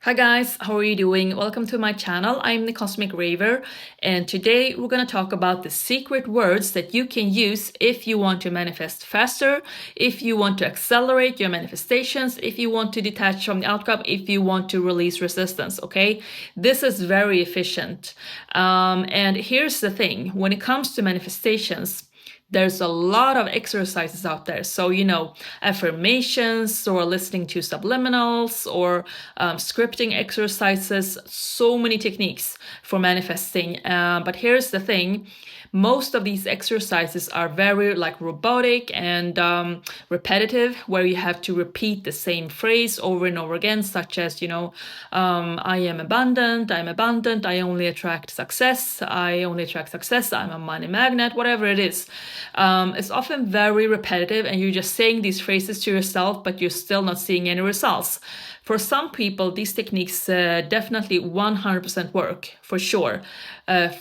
Hi guys, how are you doing? Welcome to my channel. I'm the Cosmic Raver, and today we're going to talk about the secret words that you can use if you want to manifest faster, if you want to accelerate your manifestations, if you want to detach from the outcome, if you want to release resistance, okay? This is very efficient. And here's the thing, when it comes to manifestations, there's a lot of exercises out there. So, affirmations or listening to subliminals or scripting exercises, so many techniques for manifesting. But here's the thing. Most of these exercises are very robotic and repetitive, where you have to repeat the same phrase over and over again, such as, I am abundant, I only attract success, I'm a money magnet, whatever it is. It's often very repetitive and you're just saying these phrases to yourself, but you're still not seeing any results. For some people, these techniques definitely 100% work, for sure.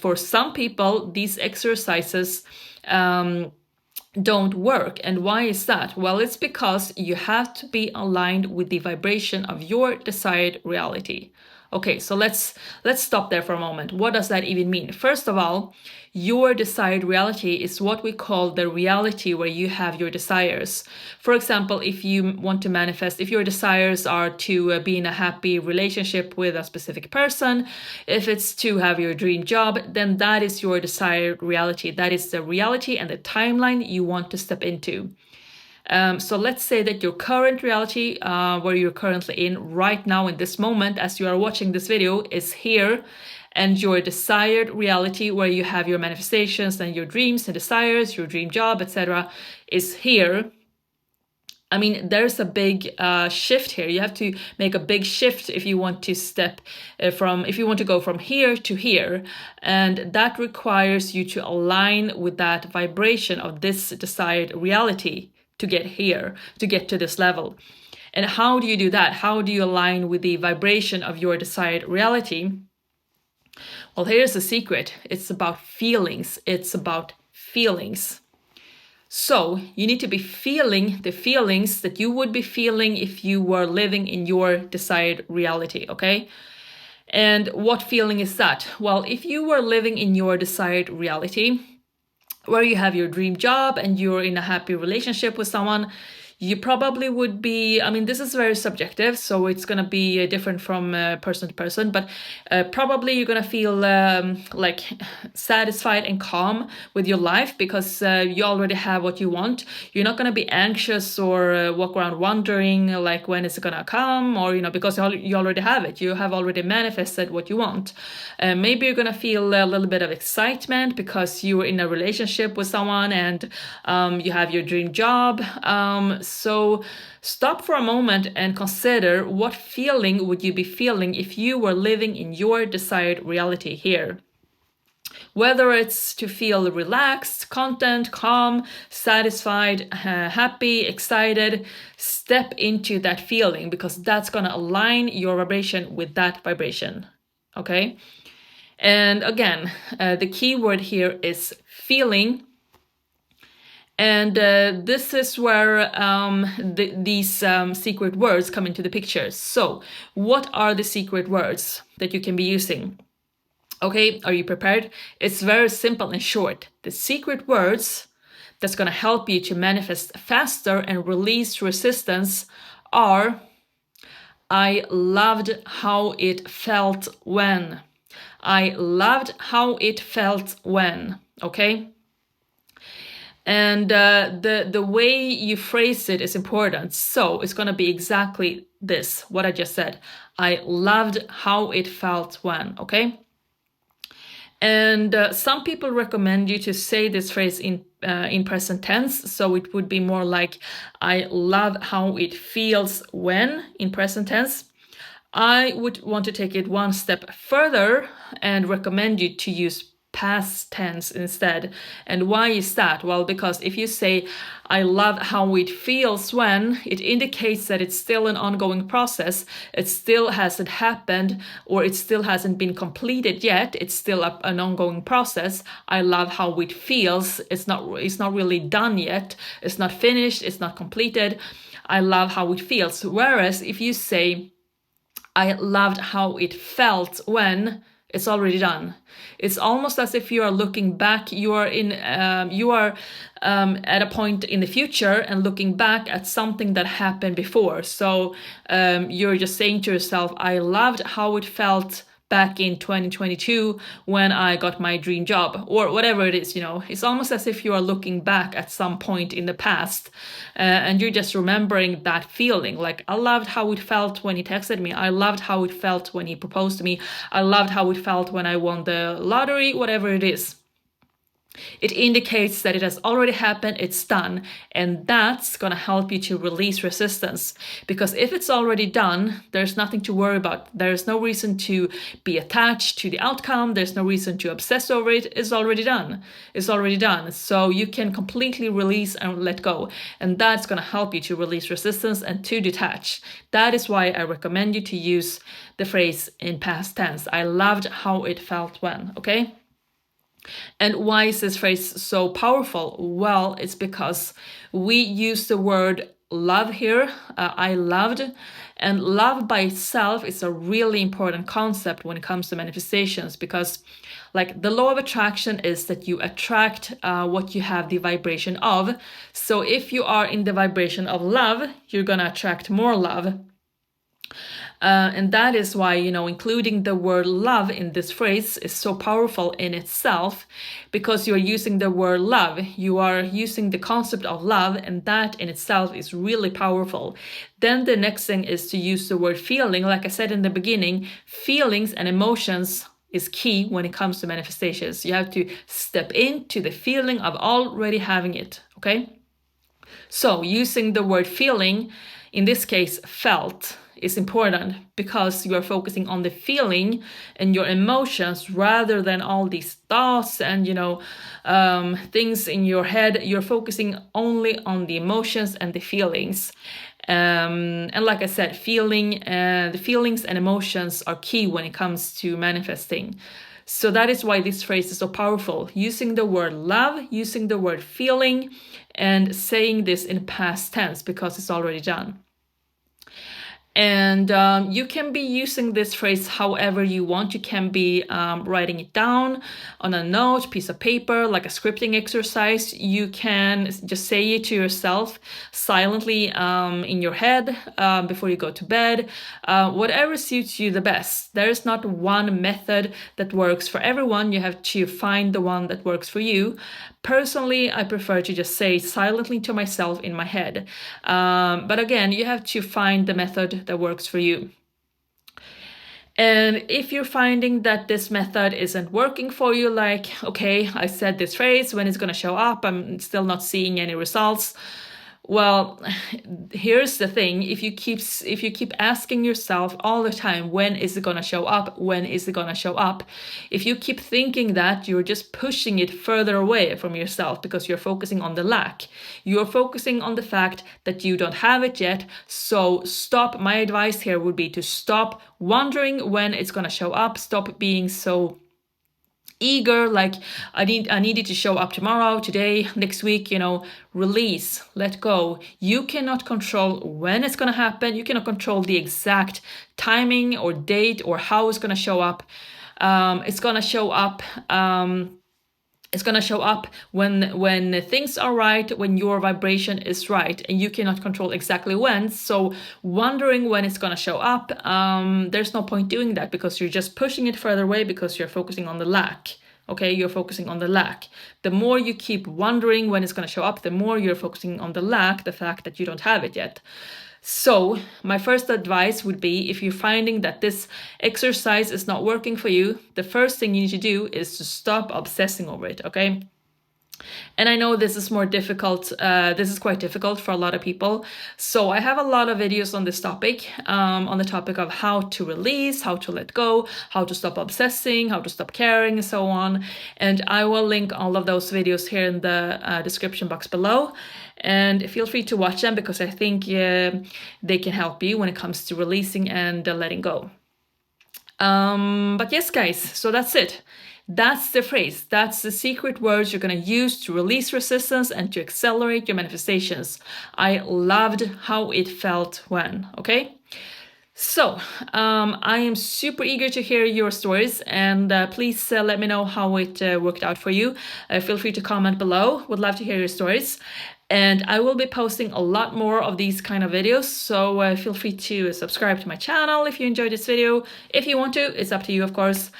For some people, these exercises don't work. And why is that? Well, it's because you have to be aligned with the vibration of your desired reality. Okay, so let's stop there for a moment. What does that even mean? First of all, your desired reality is what we call the reality where you have your desires. For example, if you want to manifest, if your desires are to be in a happy relationship with a specific person, if it's to have your dream job, then that is your desired reality. That is the reality and the timeline you want to step into. So let's say that your current reality, where you're currently in right now in this moment as you are watching this video, is here, and your desired reality, where you have your manifestations and your dreams and desires, your dream job, etc., is here. I mean, there's a big shift here. You have to make a big shift if you want to if you want to go from here to here. And that requires you to align with that vibration of this desired reality to get here, to get to this level. And how do you do that? How do you align with the vibration of your desired reality? Well, here's the secret. It's about feelings. It's about feelings. So you need to be feeling the feelings that you would be feeling if you were living in your desired reality, okay? And what feeling is that? Well, if you were living in your desired reality, where you have your dream job and you're in a happy relationship with someone, you probably would be, I mean, this is very subjective, so it's going to be different from person to person, but probably you're going to feel like satisfied and calm with your life because you already have what you want. You're not going to be anxious or walk around wondering like when it's going to come, or, because you already have it. You have already manifested what you want. Maybe you're going to feel a little bit of excitement because you're in a relationship with someone and you have your dream job. So stop for a moment and consider, what feeling would you be feeling if you were living in your desired reality here? Whether it's to feel relaxed, content, calm, satisfied, happy, excited, step into that feeling, because that's going to align your vibration with that vibration. Okay? And again, the key word here is feeling. And this is where these secret words come into the picture. So what are the secret words that you can be using? Okay, are you prepared? It's very simple and short. The secret words that's going to help you to manifest faster and release resistance are: I loved how it felt when. I loved how it felt when. Okay? And the way you phrase it is important. So it's going to be exactly this, what I just said. I loved how it felt when, okay? And some people recommend you to say this phrase in present tense. So it would be more like, I love how it feels when, in present tense. I would want to take it one step further and recommend you to use past tense instead. And why is that? Well, because if you say, I love how it feels when, it indicates that it's still an ongoing process. It still hasn't happened, or it still hasn't been completed yet. It's still an ongoing process. I love how it feels. It's not really done yet. It's not finished. It's not completed. I love how it feels. Whereas if you say, I loved how it felt when it's already done. It's almost as if you are looking back. You are at a point in the future and looking back at something that happened before. So you're just saying to yourself, I loved how it felt back in 2022 when I got my dream job, or whatever it is. It's almost as if you are looking back at some point in the past, and you're just remembering that feeling. Like, I loved how it felt when he texted me. I loved how it felt when he proposed to me. I loved how it felt when I won the lottery, whatever it is. It indicates that it has already happened, it's done, and that's gonna help you to release resistance. Because if it's already done, there's nothing to worry about. There's no reason to be attached to the outcome. There's no reason to obsess over it. It's already done. It's already done. So you can completely release and let go. And that's gonna help you to release resistance and to detach. That is why I recommend you to use the phrase in past tense. I loved how it felt when, okay? And why is this phrase so powerful? Well, it's because we use the word love here. I loved. And love by itself is a really important concept when it comes to manifestations, because like the law of attraction is that you attract what you have the vibration of. So if you are in the vibration of love, you're gonna attract more love. And that is why, including the word love in this phrase is so powerful in itself, because you're using the word love. You are using the concept of love, and that in itself is really powerful. Then the next thing is to use the word feeling. Like I said in the beginning, feelings and emotions is key when it comes to manifestations. You have to step into the feeling of already having it, okay? So using the word feeling, in this case, felt, is important because you are focusing on the feeling and your emotions rather than all these thoughts and things in your head. You're focusing only on the emotions and the feelings. And like I said, the feelings and emotions are key when it comes to manifesting. So that is why this phrase is so powerful. Using the word love, using the word feeling, and saying this in past tense because it's already done. And you can be using this phrase however you want. You can be writing it down on a note, piece of paper, like a scripting exercise. You can just say it to yourself silently in your head before you go to bed. Whatever suits you the best. There is not one method that works for everyone. You have to find the one that works for you. Personally, I prefer to just say silently to myself in my head. But again, you have to find the method that works for you. And if you're finding that this method isn't working for you, like, okay, I said this phrase, when it's going to show up, I'm still not seeing any results. Well, here's the thing. If you keep asking yourself all the time, when is it gonna show up? When is it gonna show up? If you keep thinking that, you're just pushing it further away from yourself because you're focusing on the lack. You're focusing on the fact that you don't have it yet. So stop. My advice here would be to stop wondering when it's gonna show up. Stop being so eager, like I need it to show up tomorrow, today, next week. Release, let go. You cannot control when it's going to happen. You cannot control the exact timing or date or how it's going to show up. It's going to show up It's going to show up when things are right, when your vibration is right, and you cannot control exactly when. So wondering when it's going to show up, there's no point doing that because you're just pushing it further away because you're focusing on the lack. Okay, you're focusing on the lack. The more you keep wondering when it's going to show up, the more you're focusing on the lack, the fact that you don't have it yet. So my first advice would be, if you're finding that this exercise is not working for you, the first thing you need to do is to stop obsessing over it, okay? And I know this is more difficult. This is quite difficult for a lot of people. So I have a lot of videos on this topic, on the topic of how to release, how to let go, how to stop obsessing, how to stop caring, and so on. And I will link all of those videos here in the description box below. And feel free to watch them because I think they can help you when it comes to releasing and letting go. But yes, guys, so that's it. That's the phrase. That's the secret words you're going to use to release resistance and to accelerate your manifestations. I loved how it felt when, okay? So, I am super eager to hear your stories, and please let me know how it worked out for you. Feel free to comment below. Would love to hear your stories. And I will be posting a lot more of these kind of videos, so feel free to subscribe to my channel if you enjoyed this video. If you want to, it's up to you, of course.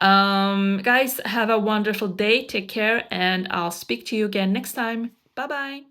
Guys, have a wonderful day. Take care, and I'll speak to you again next time. Bye-bye.